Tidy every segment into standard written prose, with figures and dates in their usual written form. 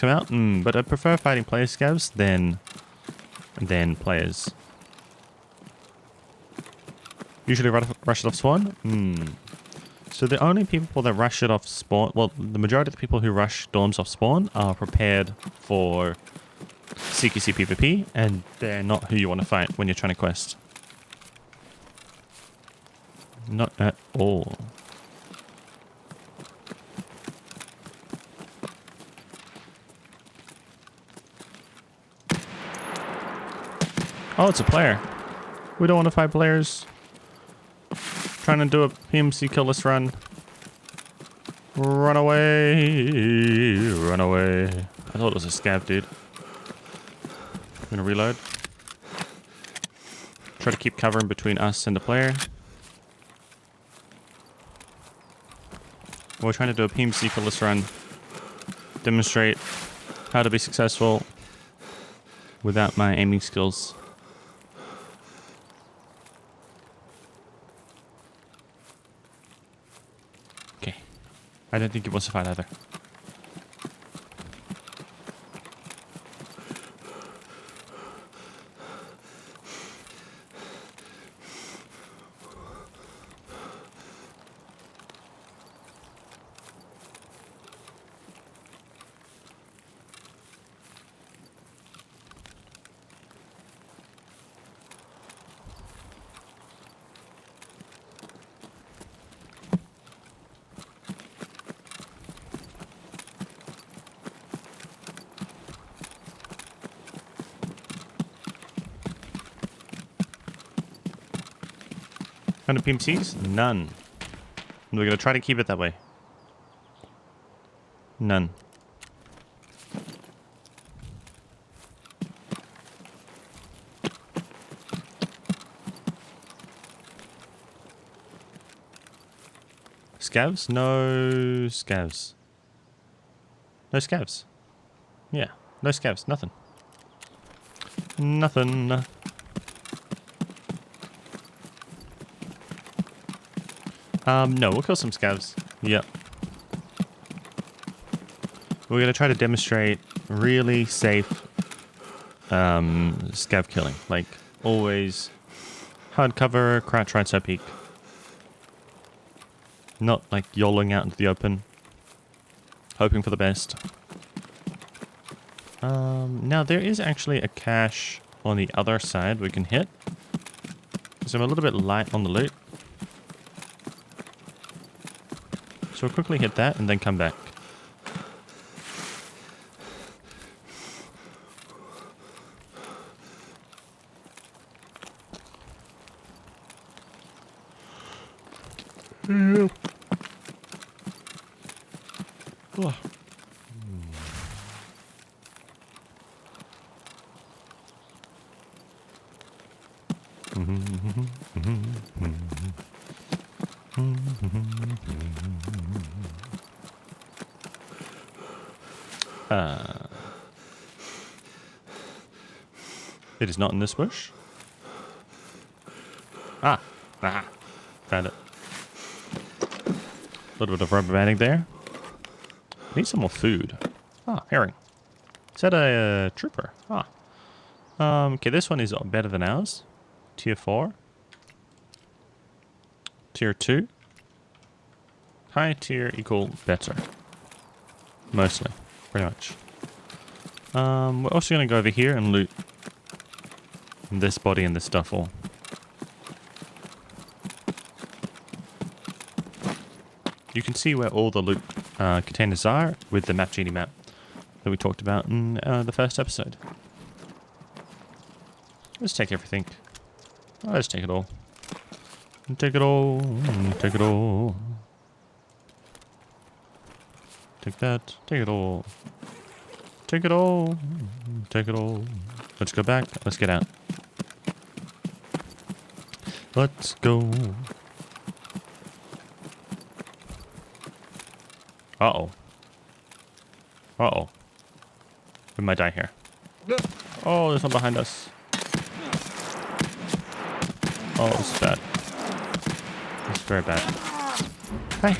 come out, but I prefer fighting player scavs than players. Usually rush it off spawn. So the only people that rush it off spawn, well, the majority of the people who rush dorms off spawn are prepared for CQC PvP, and they're not who you want to fight when you're trying to quest. Not at all. Oh, it's a player. We don't want to fight players. Trying to do a PMC killless run. Run away. Run away. I thought it was a scav, dude. I'm gonna reload. Try to keep cover in between us and the player. We're trying to do a PMC killless run. Demonstrate how to be successful without my aiming skills. Okay. I don't think it wants to fight either. How many PMCs? None. And we're going to try to keep it that way. None. Scavs? No scavs. No scavs. Yeah, no scavs. Nothing. Nothing. No, we'll kill some scavs. Yep. We're going to try to demonstrate really safe scav killing. Like, always hard cover, crouch right side peek. Not like YOLOing out into the open. Hoping for the best. Now, there is actually a cache on the other side we can hit. So I'm a little bit light on the loot. So we'll quickly hit that and then come back. Oh. It is not in this bush. Found it. A little bit of rubber banding there. Need some more food. Herring. Is that a trooper? Okay, this one is better than ours. Tier 4. Tier 2. High tier equal better. Mostly. Pretty much. We're also going to go over here and loot this body and this duffel. You can see where all the loot containers are with the Midjourney map that we talked about in the first episode. Let's take everything. Let's take it all. Take it all. Take it all. Take that. Take it all. Take it all. Take it all. Let's go back. Let's get out. Let's go. Uh-oh. Uh-oh. We might die here. Oh, there's one behind us. Oh, this is bad. This is very bad. Hi.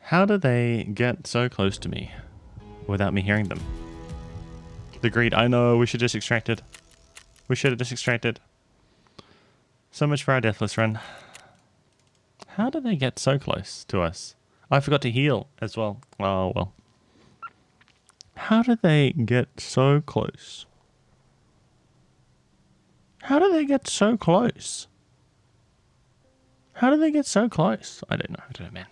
How do they get so close to me without me hearing them? The greed. I know, we should just extract it. We should have just extracted. So much for our deathless run. How do they get so close to us? I forgot to heal as well. Oh, well. How do they get so close? How do they get so close? How do they get so close? I don't know, man.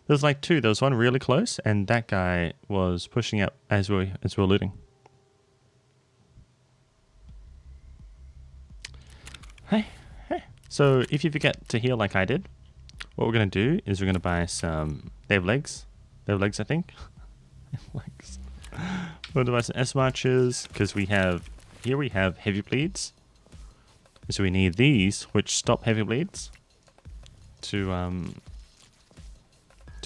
There's like two. There was one really close, and that guy was pushing up as we were looting. Hey. So if you forget to heal like I did, what we're gonna do is we're gonna buy some. They have legs. They have legs, I think. Legs. We're gonna buy some S marches because we have heavy bleeds. So we need these, which stop heavy bleeds, to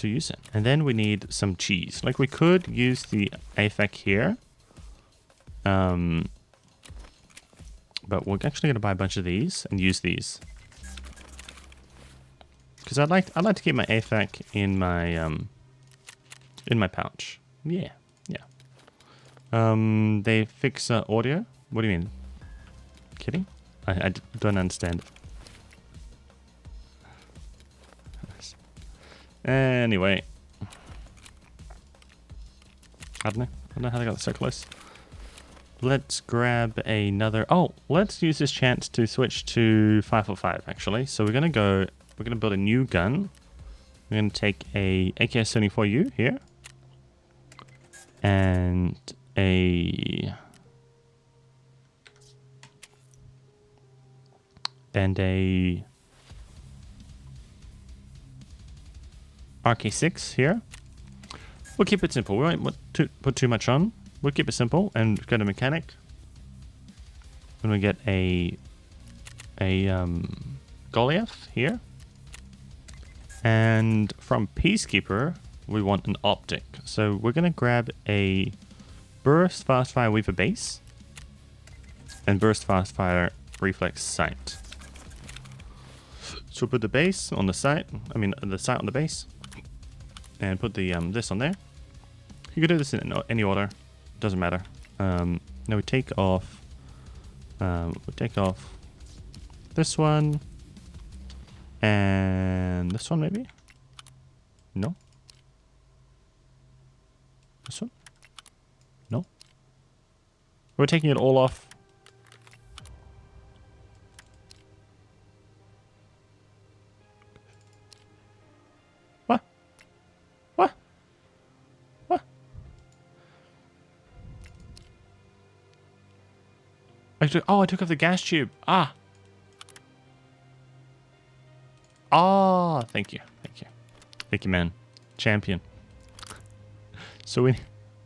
use it. And then we need some cheese. Like we could use the AFAC here. But we're actually gonna buy a bunch of these and use these. Because I'd like to keep my AFAC in my pouch. Yeah. They fix audio. What do you mean? Kidding? I don't understand. Anyway. I don't know how they got so close. Let's grab another. Oh, let's use this chance to switch to 545 actually. So we're gonna build a new gun. We're gonna take a AKS-74U here. And a RK6 here. We'll keep it simple. We won't put too much on. We'll keep it simple and go to mechanic. Then we get a Goliath here. And from Peacekeeper, we want an optic. So we're gonna grab a burst fast fire weaver base and burst fast fire reflex sight. So we'll put the base on the sight. I mean the sight on the base, and put the this on there. You can do this in any order. Doesn't matter. Now we take off. This one and this one maybe. No. This one? No. We're taking it all off. What? What? What? I took off the gas tube. Ah. Ah, thank you. Thank you, man. Champion. So we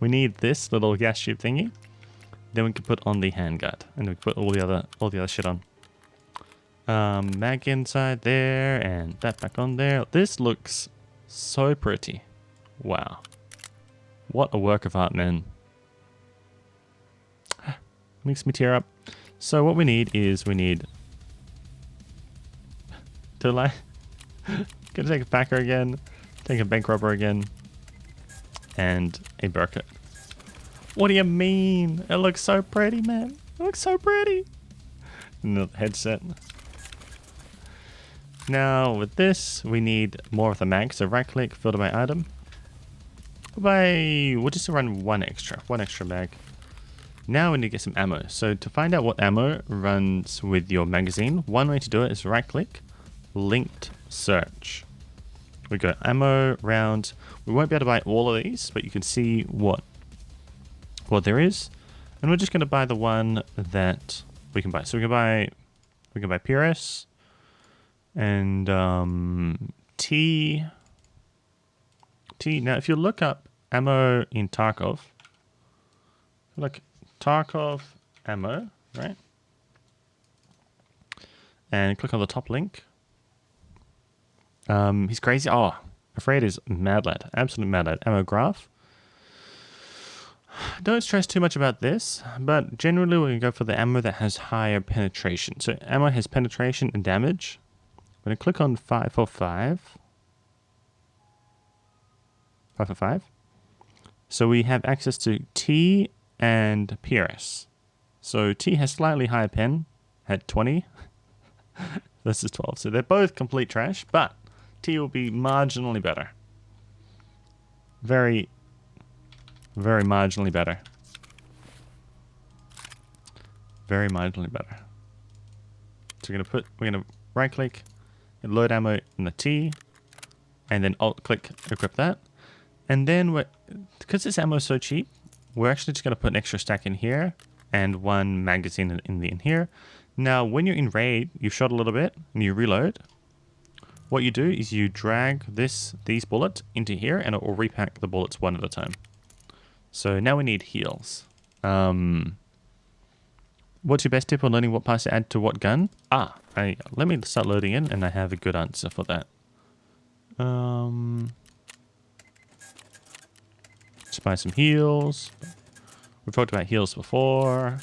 need this little gas tube thingy. Then we can put on the handguard, and we put all the other shit on. Mag inside there, and that back on there. This looks so pretty. Wow, what a work of art, man. Makes me tear up. So what we need is to like gonna take a packer again, take a bank robber again, and a Burkett. What do you mean? It looks so pretty, man. It looks so pretty. And the headset. Now with this, we need more of the mag. So right click, filter by item. We'll just run one extra mag. Now we need to get some ammo. So to find out what ammo runs with your magazine, one way to do it is right click, linked search. We go ammo, rounds. We won't be able to buy all of these, but you can see what there is. And we're just going to buy the one that we can buy. So we can buy PRS and T. Now if you look up ammo in Tarkov, like Tarkov ammo, right? And click on the top link. He's crazy. Oh, Afraid is mad lad. Absolute mad lad. Ammo graph. Don't stress too much about this, but generally we can go for the ammo that has higher penetration. So ammo has penetration and damage. I'm going to click on 545. 555. So we have access to T and PRS. So T has slightly higher pen at 20. This is 12. So they're both complete trash, but T will be marginally better. Very, very marginally better. Very marginally better. So we're gonna right click and load ammo in the T, and then alt click equip that. And then because this ammo is so cheap, we're actually just gonna put an extra stack in here and one magazine in here. Now, when you're in raid, you've shot a little bit and you reload. What you do is you drag these bullets into here and it will repack the bullets one at a time. So now we need heals. What's your best tip on learning what parts to add to what gun? Let me start loading in and I have a good answer for that. Let's buy some heals. We've talked about heals before.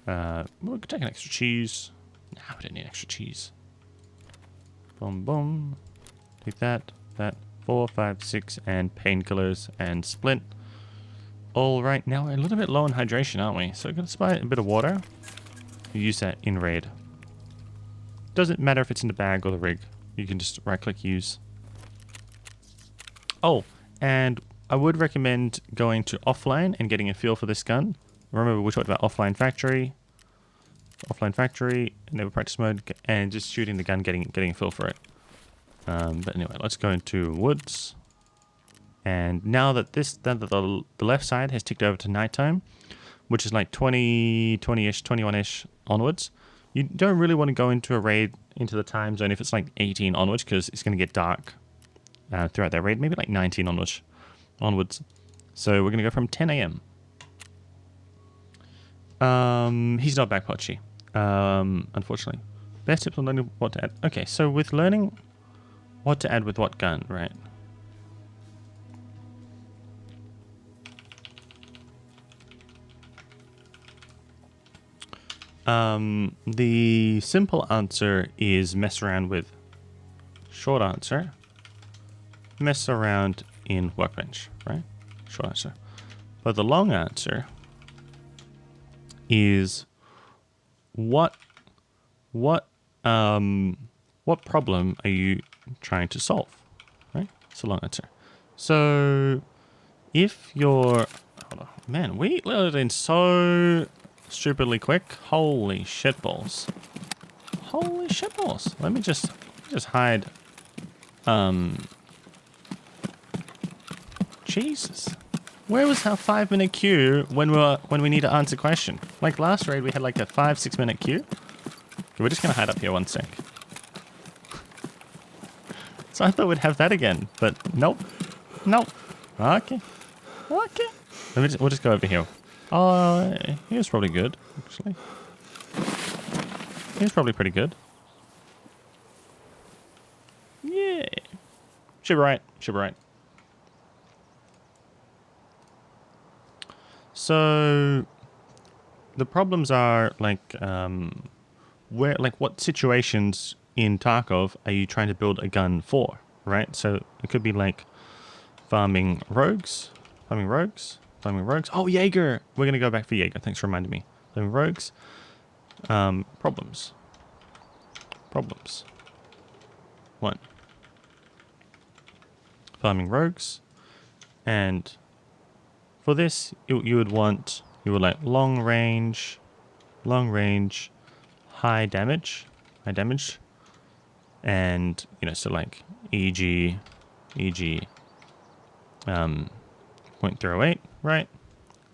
We'll take an extra cheese. Nah, we don't need extra cheese. Boom, boom. Take that, 4, 5, 6, and painkillers and splint. All right, now we're a little bit low on hydration, aren't we? So we're going to buy a bit of water. Use that in raid. Doesn't matter if it's in the bag or the rig. You can just right-click use. Oh, and I would recommend going to offline and getting a feel for this gun. Remember, we talked about offline factory, never practice mode, and just shooting the gun, getting a feel for it. But anyway, let's go into woods. And now that the left side has ticked over to nighttime, which is like 20-ish, 21-ish onwards, you don't really want to go into a raid into the time zone if it's like 18 onwards, because it's going to get dark throughout that raid, maybe like 19 onwards. So we're going to go from 10 a.m. He's not back, Pochi. Unfortunately. Best tips on learning what to add. Okay, so with learning what to add with what gun, right? The simple answer is mess around with. Short answer, mess around in workbench, right? Short answer. But the long answer is what problem are you trying to solve, right? It's a long answer. So if you're, man, we loaded in so stupidly quick. Holy shitballs. Holy shitballs. Let me just hide. Jesus. Where was our 5-minute queue when we need to answer a question? Like last raid, we had like a 5-6 minute queue. Okay, we're just gonna hide up here one sec. So I thought we'd have that again, but nope. Okay. We'll just go over here. Oh, he was probably good, actually. He was probably pretty good. Yeah. Should be right. So the problems are like what situations in Tarkov are you trying to build a gun for, right? So it could be like farming rogues. Oh, Jaeger. We're gonna go back for Jaeger. Thanks for reminding me. Farming rogues. Problems. 1. Farming rogues, and for this, you would like long range, high damage, and so like e.g. 0.08, right?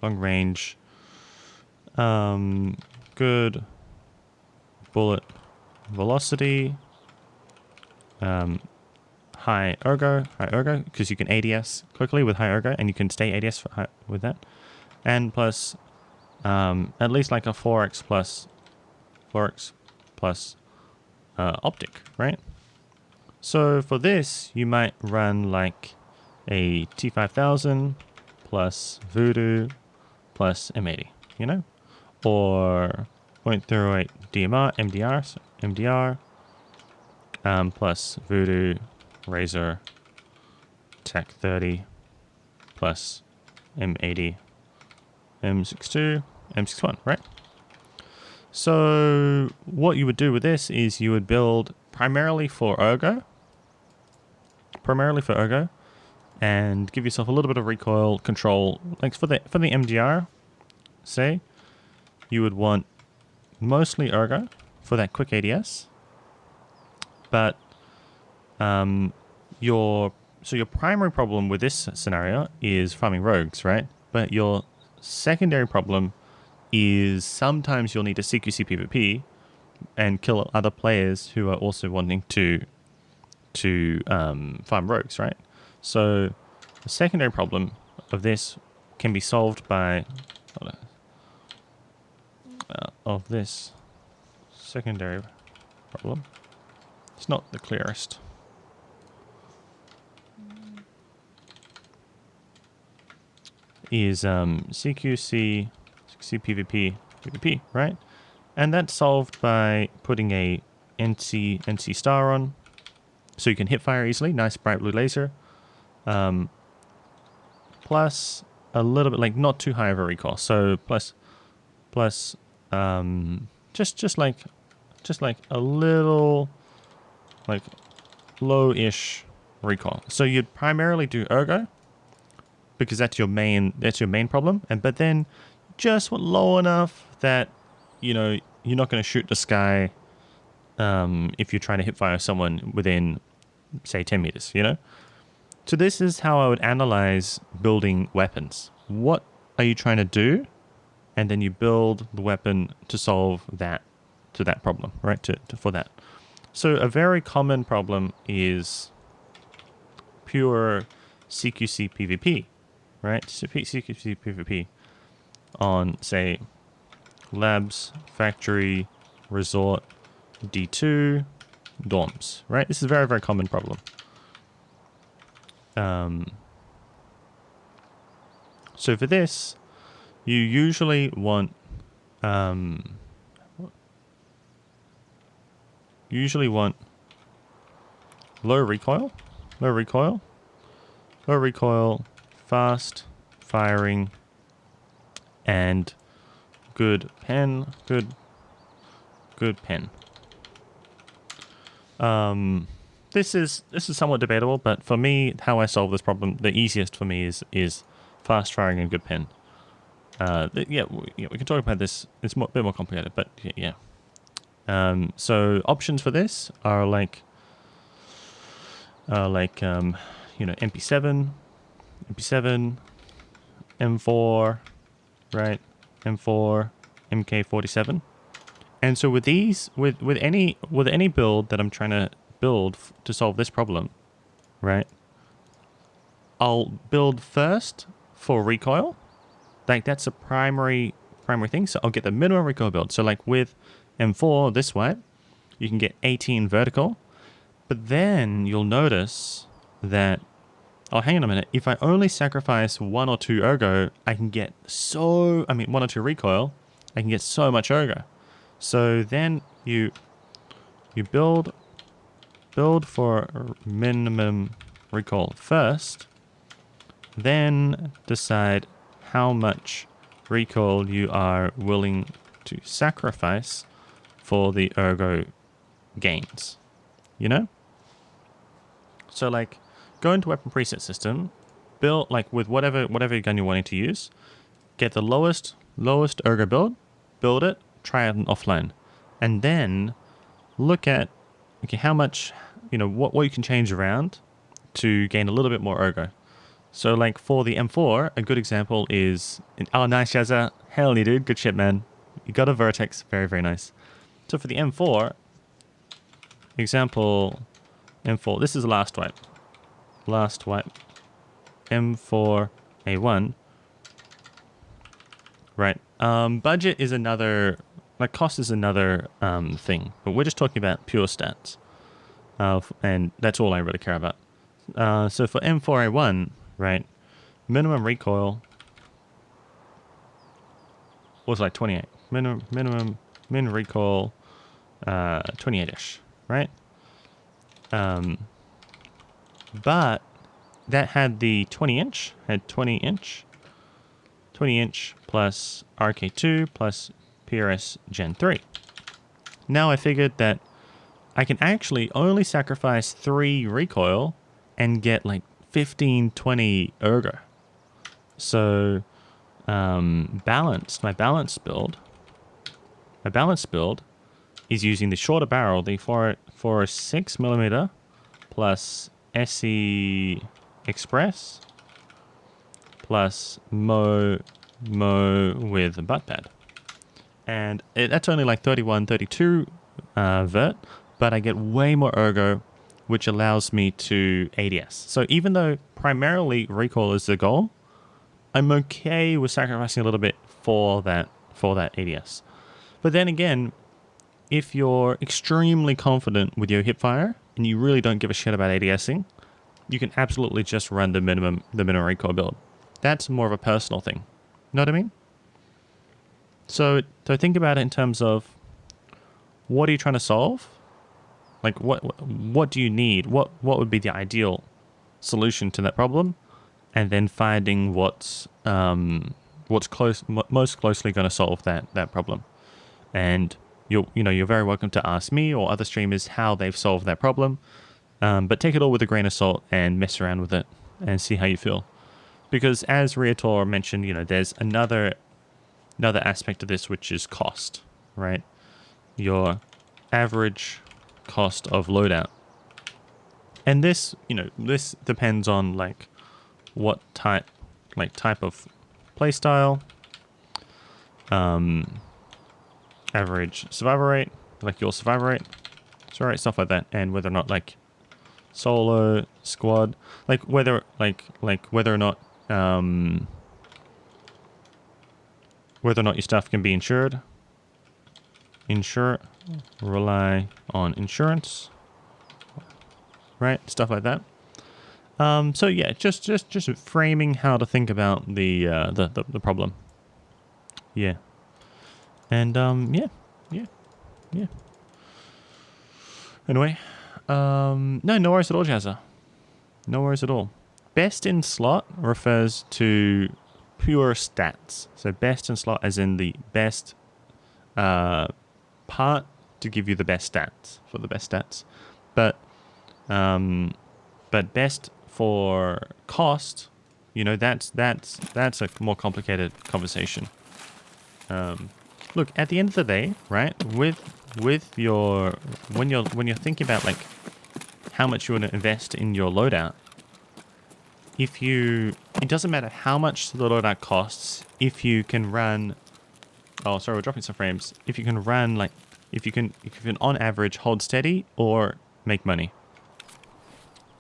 Long range, good bullet velocity, high ergo, because you can ADS quickly with high ergo, and you can stay ADS with that, and plus at least like a 4x plus optic, right? So for this, you might run like a T5000 plus Voodoo plus M80, or 0.08 MDR plus Voodoo, Razor, attack 30 plus M80, M62, M61, right? So what you would do with this is you would build primarily for Ergo, and give yourself a little bit of recoil control. Like for the MDR, say, you would want mostly Ergo for that quick ADS, but your primary problem with this scenario is farming rogues, right? But your secondary problem is sometimes you'll need to CQC PvP and kill other players who are also wanting to farm rogues, right? So the secondary problem of this can be solved by of this secondary problem. It's not the clearest. Is CQC PvP, right? And that's solved by putting a NC star on, so you can hit fire easily. Nice bright blue laser. Plus a little bit, like not too high of a recoil. So plus just like a little like low-ish recoil. So you'd primarily do Ergo because that's your main problem. But then just low enough that you're not going to shoot the sky if you're trying to hip fire someone within, say, 10 meters, So this is how I would analyze building weapons. What are you trying to do? And then you build the weapon to solve that problem, right? For that. So a very common problem is pure CQC PvP, right? CQC PvP on, say, labs, factory, resort, D2, dorms, right? This is a very, very common problem. So for this, you usually want low recoil, fast firing, and good pen. This is somewhat debatable, but for me, how I solve this problem, the easiest for me is fast firing and good pen. We can talk about this. It's a bit more complicated, but yeah. So options for this are MP7, M4, right? M4, MK47. And so with these, with any build that I'm trying to build to solve this problem, right? I'll build first for recoil. Like that's a primary thing. So I'll get the minimum recoil build. So like with M4 this way, you can get 18 vertical, but then you'll notice that, oh, hang on a minute. If I only sacrifice 1 or 2 ergo, I can get 1 or 2 recoil, I can get so much ergo. So then you build for minimum recoil first, then decide how much recoil you are willing to sacrifice for the ergo gains, So like go into weapon preset system, build like with whatever gun you're wanting to use, get the lowest ergo build it, try it offline, and then look at how much what you can change around to gain a little bit more ergo. So like for the M4, a good example is oh nice Shazza, hell yeah dude, good shit man, you got a vertex, very very nice. So for the M4 example, M4, this is the last wipe, M4A1, right? Budget is another, like cost is another thing, but we're just talking about pure stats, and that's all I really care about. So for M4A1, right, minimum recoil was like 28. Min recoil 28-ish, right? But that had the 20-inch, had 20-inch, 20-inch plus RK2 plus PRS Gen 3. Now I figured that I can actually only sacrifice 3 recoil and get like 15, 20 ergo. So my balance build is using the shorter barrel, the 406mm plus SE Express plus Mo with a butt pad. And that's only like 31, 32 vert, but I get way more ergo, which allows me to ADS. So even though primarily recoil is the goal, I'm okay with sacrificing a little bit for that ADS. But then again, if you're extremely confident with your hipfire and you really don't give a shit about ADSing, you can absolutely just run the minimum recoil build. That's more of a personal thing. Know what I mean? So think about it in terms of, what are you trying to solve? Like what do you need? What would be the ideal solution to that problem? And then finding what's most closely going to solve that problem. And you're very welcome to ask me or other streamers how they've solved that problem. But take it all with a grain of salt and mess around with it and see how you feel. Because as Riator mentioned, there's another aspect of this, which is cost, right? Your average cost of loadout. And this depends on like what type of playstyle, average survival rate, like your survival rate, stuff like that, and whether or not like solo, squad, like whether or not your stuff can be insured, rely on insurance, right? Stuff like that. So yeah, just framing how to think about the problem. Yeah. And yeah. Anyway, no worries at all, Jazza. No worries at all. Best in slot refers to pure stats. So best in slot as in the best part to give you the best stats, for the best stats. But best for cost, that's a more complicated conversation. Look, at the end of the day, right? When you're thinking about like how much you want to invest in your loadout, it doesn't matter how much the loadout costs if you can run. Oh, sorry, we're dropping some frames. If you can run if you can on average hold steady or make money.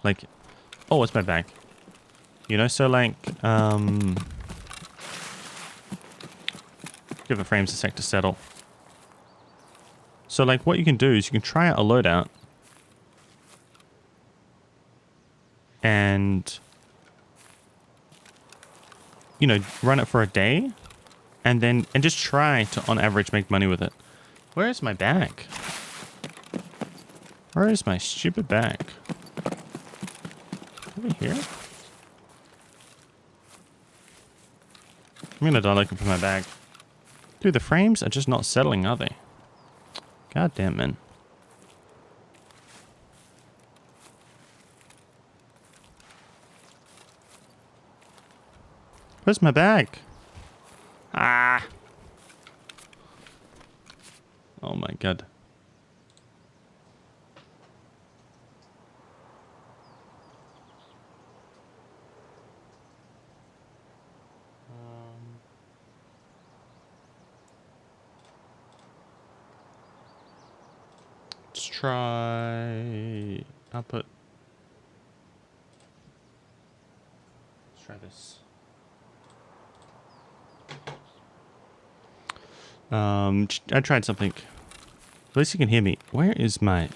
Like, oh, it's my bag. So like, give the frames a sec to settle. So like what you can do is you can try out a loadout and, run it for a day and just try to on average make money with it. Where is my bag? Where is my stupid bag? Over here? I'm gonna die looking for my bag. Dude, the frames are just not settling, are they? God damn, man. Where's my bag? Ah! Oh my god. Let's try output. Let's try this. I tried something. At least you can hear me. Where is my... I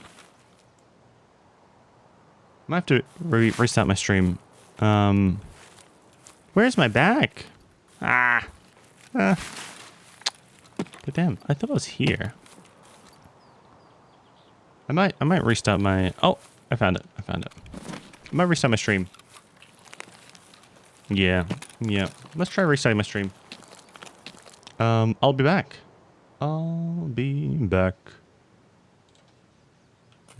might have to restart my stream. Where's my bag? Ah. But damn, I thought it was here. I might restart my... Oh, I found it. I might restart my stream. Yeah, yeah. Let's try restarting my stream. I'll be back. I'll be back.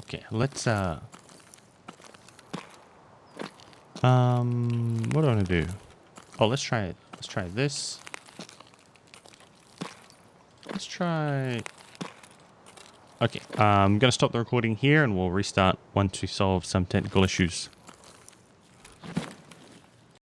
Okay, let's what do I want to do? Oh, let's try it. Let's try this. Let's try. Okay, I'm gonna stop the recording here, and we'll restart once we solve some technical issues.